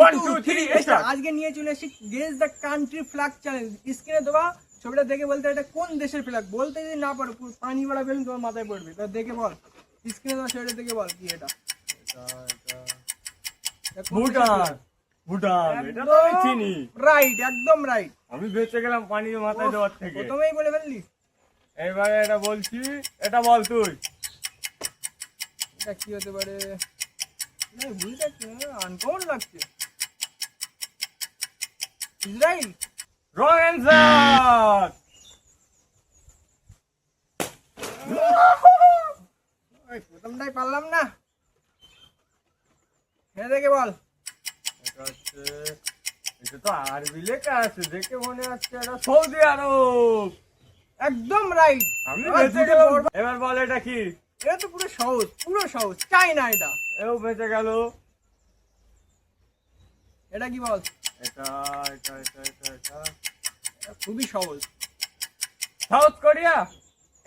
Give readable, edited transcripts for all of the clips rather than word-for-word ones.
1 2 3 start. আজকে নিয়ে চলে এসেছি guess the country flag challenge. স্ক্রিনে দেওয়া ছবিটা দেখে বলতে এটা কোন দেশের ফ্ল্যাগ, বলতে যদি না পারো পানি ভরা বেলুন তোমার মাথায় পড়বে। তা দেখে বল, স্ক্রিনে দেওয়া ছবিটা দেখে বল কি এটা। ভুটান। ভুটান, এটা তো আমি চিনি। রাইট, একদম রাইট। আমি বেঁচে গেলাম পানি মাথায় দেওয়ার থেকে। প্রথমেই বলে ফেললি। এইবারে এটা বলছি, এটা বল তুই। এটা কি হতে পারে? না ভুলটা আনকমন লাগছে। ইসরায়েল। Wrong answer. প্রথমটাই পারলাম না। এটা দেখে বল। এটা হচ্ছে, এটা তো আরবি লেখা আছে, দেখে মনে হচ্ছে এটা সৌদি আরব। একদম রাইট। আমি বেঁচে গেলাম। এবার বল এটা কি? এটা তো পুরো সহজ, পুরো সহজ। চাইনা এটা। এও বেঁচে গেল। এটা কি বল? এটা এটা এটা এটা এটা এটা খুবই সহজ। South Korea.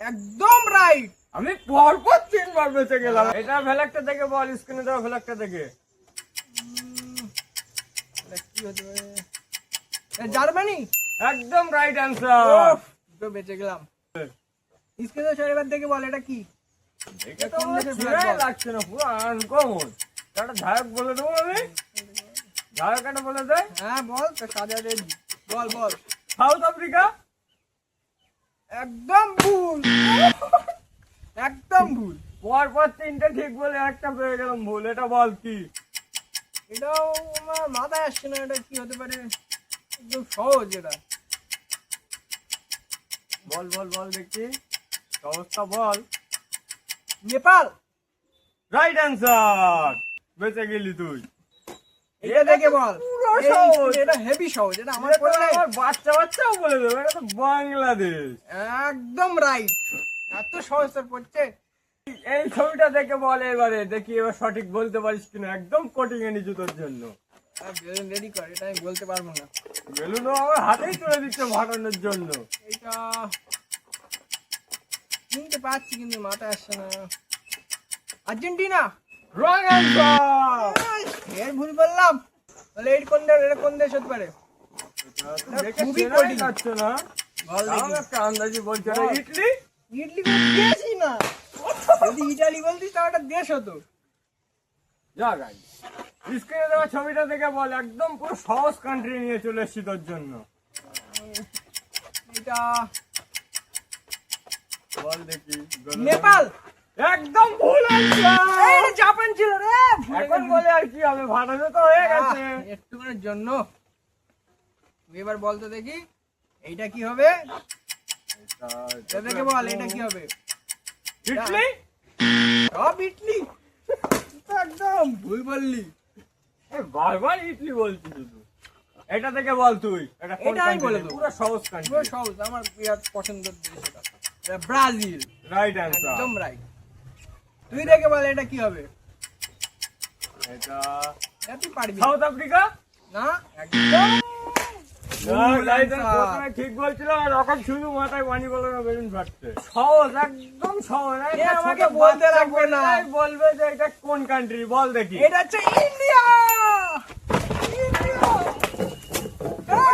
একদম রাইট। আমি পরপর 3 বার বেঁচে গেলাম। এটা ফ্ল্যাগটা দেখে বল, স্ক্রিনে দেওয়া ফ্ল্যাগটা দেখে। এটা কি হতে পারে? এটা জার্মানি। একদম রাইট অ্যান্সার। তো বেঁচে গেলাম। স্ক্রিনে ছবিবার দেখে বল এটা কি? এটা তো চিনাই লাগছে না, পুরো আনকমন। একটা ধায়ক বলে দেবো আমি। ধায়ক একটা বলে দে। হ্যাঁ বল, তো সাজা রেডি। বল বল। South Africa. একদম ভুল। একদম ভুল। পরপর 3টে ঠিক বলে একটা পেয়ে গেলাম ভুল। এটা বল কি? এটাও আমার মাথায় আসছে না। এটা কি হতে পারে? একদম সহজ এটা। বল বল বল দেখি, অবস্থা বল। নেপাল। Right answer. বেঁচে গেলি তুই। এটা দেখে বল। পুরো সহজ। এটা হেভি সহজ। এটা আমার এটা তো পড়লে আমার বাচ্চাও বলে দেবে। এটা তো বাংলাদেশ। একদম রাইট। এত সহজ তোর পড়ছে। এই ছবিটা দেখে বল এবারে, দেখি এবার সঠিক বলতে পারিস কিনা। একদম কোটিং এ নিচু তোর জন্য। বেলুন রেডি কর, এটা আমি বলতে পারবো না। বেলুনও আমার হাতেই তুলে দিচ্ছে ফাটানোর জন্য। এটা চিনতে পারছি কিন্তু মাথায় আসছে না। আর্জেন্টিনা। Wrong answer. এর ভুল বললাম। তাহলে এই কোন দেশ? এটা কোন দেশ হতে পারে? দেখে খুবই চেনাই কঠিন। যাচ্ছে না। বল তাও দেখি। একটা আন্দাজি বলছে এটা বল। ইটলি। ইডলি কোনো দেশই না। যদি ইটালি বলতিস তাহলে একটা দেশ হতো। যা গাই, স্ক্রিনে দেওয়া ছবিটা দেখে বল। একদম পুরো সহজ কান্ট্রি নিয়ে চলে এসেছি তোর জন্য। এটা বল দেখি। নেপাল। একদম ভুল অ্যান্সার। এটা জাপান ছিল রে। ভুলে এখন গেছি। বলে আর কি হবে, ফাটানো তো হয়ে গেছে। একটুখানির জন্য। তুই এবার বলতো দেখি এইটা কি হবে? এটা দেখে বল এটা কি হবে? ইটলি। সব ইডলি। তো একদম ভুল বললি। বারবার ইটলি বলছিস শুধু। এটা দেখে বল তুই। এটা কোন এটা আমি country? বলে দেবো। পুরো সহজ পুরো কান্ট্রি। সহজ, আমার বিরাট পছন্দের দেশ এটা। এটা ব্রাজিল। Right answer. একদম রাইট। তুই দেখে বল এটা কি হবে? এটা এটা তুই পারবি সাউথ আফ্রিকা। না। একদম ভুল answer। প্রথমে ঠিক বলছিলাম, আর এখন শুধু মাথায় পানি বলে না, বেলুন ফাটছে। সহজ, একদম সহজ। এ আমাকে বলতে লাগবে না। বলবে যে এটা কোন কান্ট্রি, বল দেখি। এটা হচ্ছে ইন্ডিয়া।